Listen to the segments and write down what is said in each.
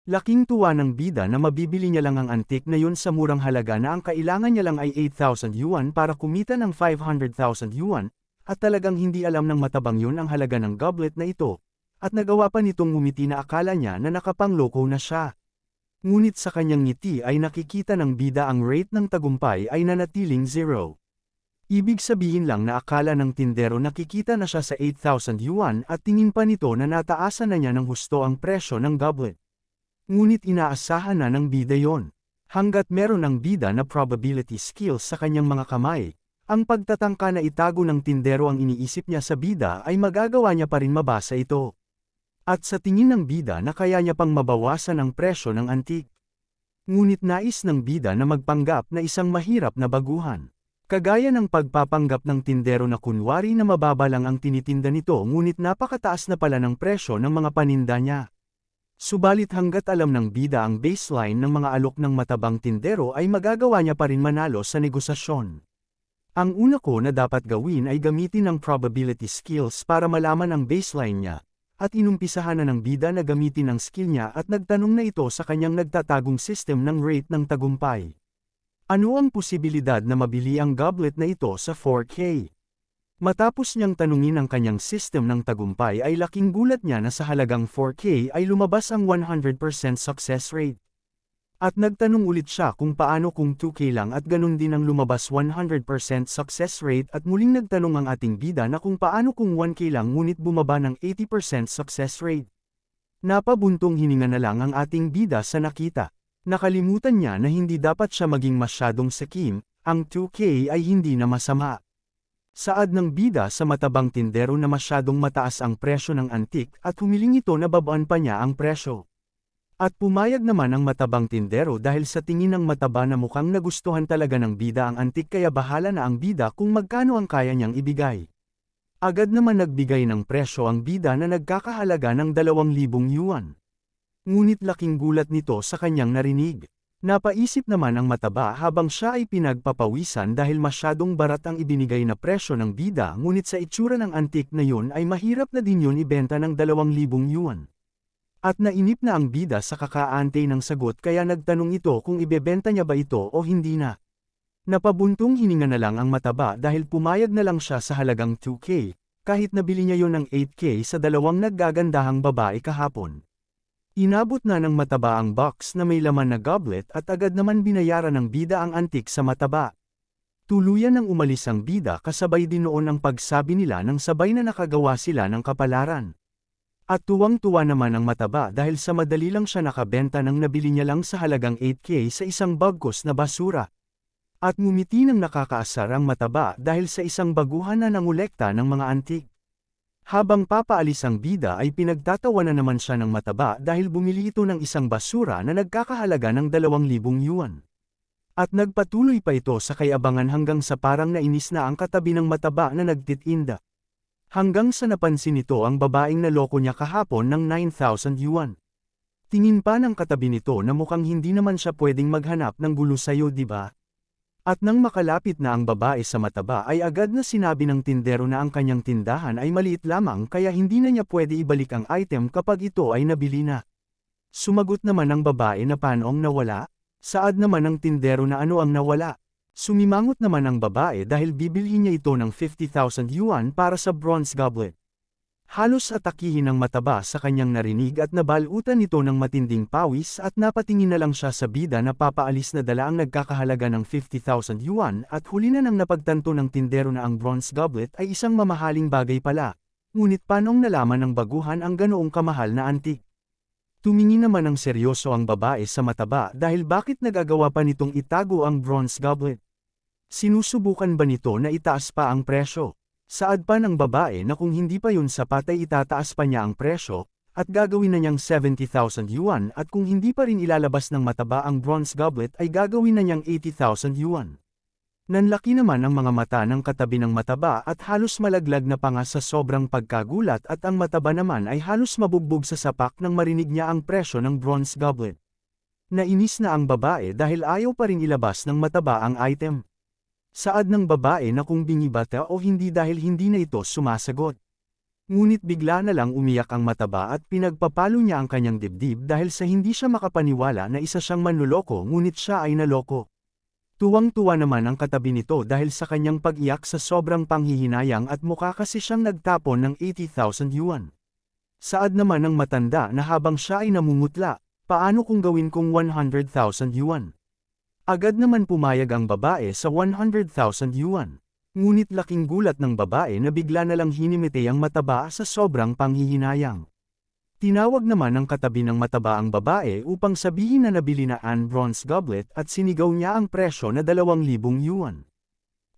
Laking tuwa ng bida na mabibili niya lang ang antik na yun sa murang halaga na ang kailangan niya lang ay 8,000 yuan para kumita ng 500,000 yuan, at talagang hindi alam ng matabang yun ang halaga ng goblet na ito, at nagawa pa nitong ngumiti na akala niya na nakapangloko na siya. Ngunit sa kanyang ngiti ay nakikita ng bida ang rate ng tagumpay ay nanatiling 0. Ibig sabihin lang na akala ng tindero nakikita na siya sa 8,000 yuan at tingin pa nito na nataasan na niya ng husto ang presyo ng goblet. Ngunit inaasahan na ng bida yon. Hanggat meron ng bida na probability skills sa kanyang mga kamay, ang pagtatangka na itago ng tindero ang iniisip niya sa bida ay magagawa niya pa rin mabasa ito. At sa tingin ng bida na kaya niya pang mabawasan ang presyo ng antik. Ngunit nais ng bida na magpanggap na isang mahirap na baguhan. Kagaya ng pagpapanggap ng tindero na kunwari na mababa lang ang tinitinda nito ngunit napakataas na pala ng presyo ng mga paninda niya. Subalit hanggat alam ng bida ang baseline ng mga alok ng matabang tindero ay magagawa niya pa rin manalo sa negosasyon. Ang una ko na dapat gawin ay gamitin ang probability skills para malaman ang baseline niya, at inumpisahan na ng bida na gamitin ang skill niya at nagtanong na ito sa kanyang nagtatagong system ng rate ng tagumpay. Ano ang posibilidad na mabili ang goblet na ito sa 4K? Matapos niyang tanungin ang kanyang system ng tagumpay ay laking gulat niya na sa halagang 4K ay lumabas ang 100% success rate. At nagtanong ulit siya kung paano kung 2K lang at ganun din ang lumabas 100% success rate at muling nagtanong ang ating bida na kung paano kung 1K lang ngunit bumaba ng 80% success rate. Napabuntong hininga na lang ang ating bida sa nakita. Nakalimutan niya na hindi dapat siya maging masyadong sakim, ang 2K ay hindi na masama. Saad ng bida sa matabang tindero na masyadong mataas ang presyo ng antik at humiling ito na babaan pa niya ang presyo. At pumayag naman ang matabang tindero dahil sa tingin ng mataba na mukhang nagustuhan talaga ng bida ang antik kaya bahala na ang bida kung magkano ang kaya niyang ibigay. Agad naman nagbigay ng presyo ang bida na nagkakahalaga ng 2,000 yuan. Ngunit laking gulat nito sa kanyang narinig. Napaisip naman ang mataba habang siya ay pinagpapawisan dahil masyadong barat ang ibinigay na presyo ng bida ngunit sa itsura ng antik na yun ay mahirap na din yun ibenta ng 2,000 yuan. At nainip na ang bida sa kakaantay ng sagot kaya nagtanong ito kung ibebenta niya ba ito o hindi na. Napabuntong hininga na lang ang mataba dahil pumayag na lang siya sa halagang 2K, kahit nabili niya yon ng 8K sa dalawang naggagandahang babae kahapon. Inabot na ng mataba ang box na may laman na goblet at agad naman binayaran ng bida ang antik sa mataba. Tuluyan nang umalis ang bida kasabay din noon ang pagsabi nila nang sabay na nakagawa sila ng kapalaran. At tuwang-tuwa naman ang mataba dahil sa madali lang siya nakabenta ng nabili niya lang sa halagang 8K sa isang bagkos na basura. At ngumiti ng nakakaasar ang mataba dahil sa isang baguhan na nangolekta ng mga antik. Habang papaalis ang bida ay pinagtatawanan naman siya ng mataba dahil bumili ito ng isang basura na nagkakahalaga ng 2,000 yuan. At nagpatuloy pa ito sa kayabangan hanggang sa parang nainis na ang katabi ng mataba na nagtitinda. Hanggang sa napansin nito ang babaeng naloko niya kahapon ng 9,000 yuan. Tingin pa ng katabi nito na mukhang hindi naman siya pwedeng maghanap ng gulo sayo, di ba? At nang makalapit na ang babae sa mataba ay agad na sinabi ng tindero na ang kanyang tindahan ay maliit lamang kaya hindi na niya pwede ibalik ang item kapag ito ay nabili na. Sumagot naman ang babae na paano ang nawala? Saad naman ng tindero na ano ang nawala? Sumimangot naman ang babae dahil bibilhin niya ito ng 50,000 yuan para sa bronze goblet. Halos atakihin ng mataba sa kanyang narinig at nabalutan nito ng matinding pawis at napatingin na lang siya sa bida na papaalis na dala ang nagkakahalaga ng 50,000 yuan at huli na nang napagtanto ng tindero na ang bronze goblet ay isang mamahaling bagay pala. Ngunit panong nalaman ng baguhan ang ganoong kamahal na antik? Tumingin naman ng seryoso ang babae sa mataba dahil bakit nagagawa pa nitong itago ang bronze goblet? Sinusubukan ba nito na itaas pa ang presyo? Saad pa ng babae na kung hindi pa yun sapat ay itataas pa niya ang presyo, at gagawin na niyang 70,000 yuan at kung hindi pa rin ilalabas ng mataba ang bronze goblet ay gagawin na niyang 80,000 yuan. Nanlaki naman ang mga mata ng katabi ng mataba at halos malaglag na pa nga sa sobrang pagkagulat at ang mataba naman ay halos mabugbog sa sapak nang marinig niya ang presyo ng bronze goblet. Nainis na ang babae dahil ayaw pa rin ilabas ng mataba ang item. Saad ng babae na kung bingi ba ito o hindi dahil hindi na ito sumasagot. Ngunit bigla na lang umiyak ang mataba at pinagpapalo niya ang kanyang dibdib dahil sa hindi siya makapaniwala na isa siyang manloloko ngunit siya ay naloko. Tuwang-tuwa naman ang katabi nito dahil sa kanyang pag-iyak sa sobrang panghihinayang at mukha kasi siyang nagtapon ng 80,000 yuan. Saad naman ng matanda na habang siya ay namumutla, paano kung gawin kong 100,000 yuan? Agad naman pumayag ang babae sa 100,000 yuan. Ngunit laking gulat ng babae na bigla na lang hinimiti ang mataba sa sobrang panghihinayang. Tinawag naman ng katabi ng mataba ang babae upang sabihin na nabili na ang bronze goblet at sinigaw niya ang presyo na 2,000 yuan.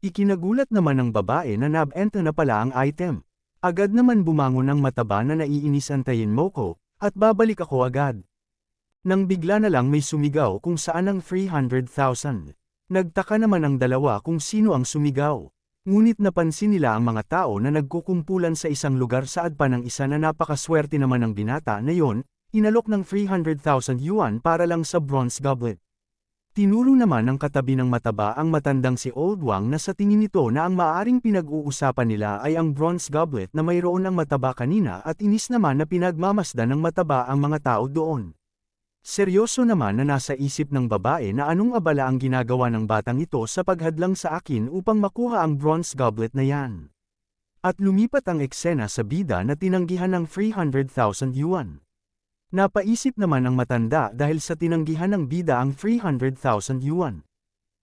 Ikinagulat naman ng babae na nabenta na pala ang item. Agad naman bumangon ang mataba na naiinis, antayin mo ko, at babalik ako agad. Nang bigla na lang may sumigaw kung saan ang 300,000. Nagtaka naman ang dalawa kung sino ang sumigaw. Ngunit napansin nila ang mga tao na nagkukumpulan sa isang lugar. Saad pa ng isa na napakaswerte naman ng binata na yon, inalok ng 300,000 yuan para lang sa bronze goblet. Tinuro naman ng katabi ng mataba ang matandang si Old Wang na sa tingin nito na ang maaaring pinag-uusapan nila ay ang bronze goblet na mayroon ng mataba kanina at inis naman na pinagmamasdan ng mataba ang mga tao doon. Seryoso naman na nasa isip ng babae na anong abala ang ginagawa ng batang ito sa paghadlang sa akin upang makuha ang bronze goblet na yan. At lumipat ang eksena sa bida na tinanggihan ng 300,000 yuan. Napaisip naman ang matanda dahil sa tinanggihan ng bida ang 300,000 yuan.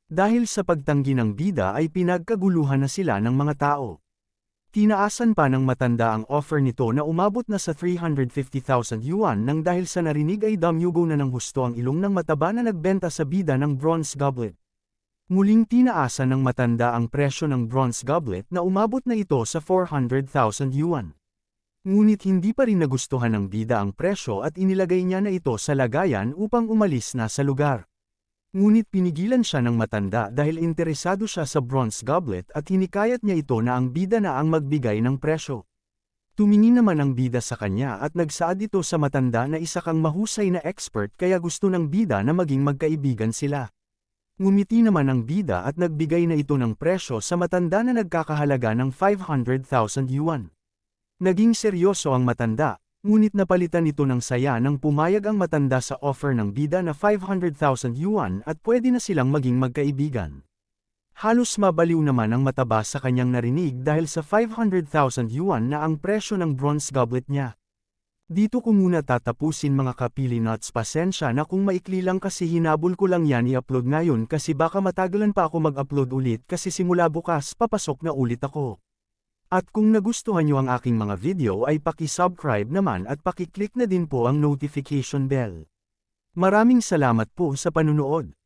Dahil sa pagtanggi ng bida ay pinagkaguluhan na sila ng mga tao. Tinaasan pa ng matanda ang offer nito na umabot na sa 350,000 yuan nang dahil sa narinig ay damyugo na ng husto ang ilong ng mataba na nagbenta sa bida ng bronze goblet. Muling tinaasan ng matanda ang presyo ng bronze goblet na umabot na ito sa 400,000 yuan. Ngunit hindi pa rin nagustuhan ng bida ang presyo at inilagay niya na ito sa lagayan upang umalis na sa lugar. Ngunit pinigilan siya ng matanda dahil interesado siya sa bronze goblet at hinikayat niya ito na ang bida na ang magbigay ng presyo. Tumingin naman ang bida sa kanya at nagsaad ito sa matanda na isa kang mahusay na expert kaya gusto ng bida na maging magkaibigan sila. Ngumiti naman ang bida at nagbigay na ito ng presyo sa matanda na nagkakahalaga ng 500,000 yuan. Naging seryoso ang matanda. Ngunit napalitan ito ng saya nang pumayag ang matanda sa offer ng bida na 500,000 yuan at pwede na silang maging magkaibigan. Halos mabaliw naman ang mataba sa kanyang narinig dahil sa 500,000 yuan na ang presyo ng bronze goblet niya. Dito ko muna tatapusin mga kapili nuts, pasensya na kung maikli lang kasi hinabol ko lang yan i-upload ngayon kasi baka matagalan pa ako mag-upload ulit kasi simula bukas papasok na ulit ako. At kung nagustuhan nyo ang aking mga video ay paki-subscribe naman at paki-click na din po ang notification bell. Maraming salamat po sa panunood.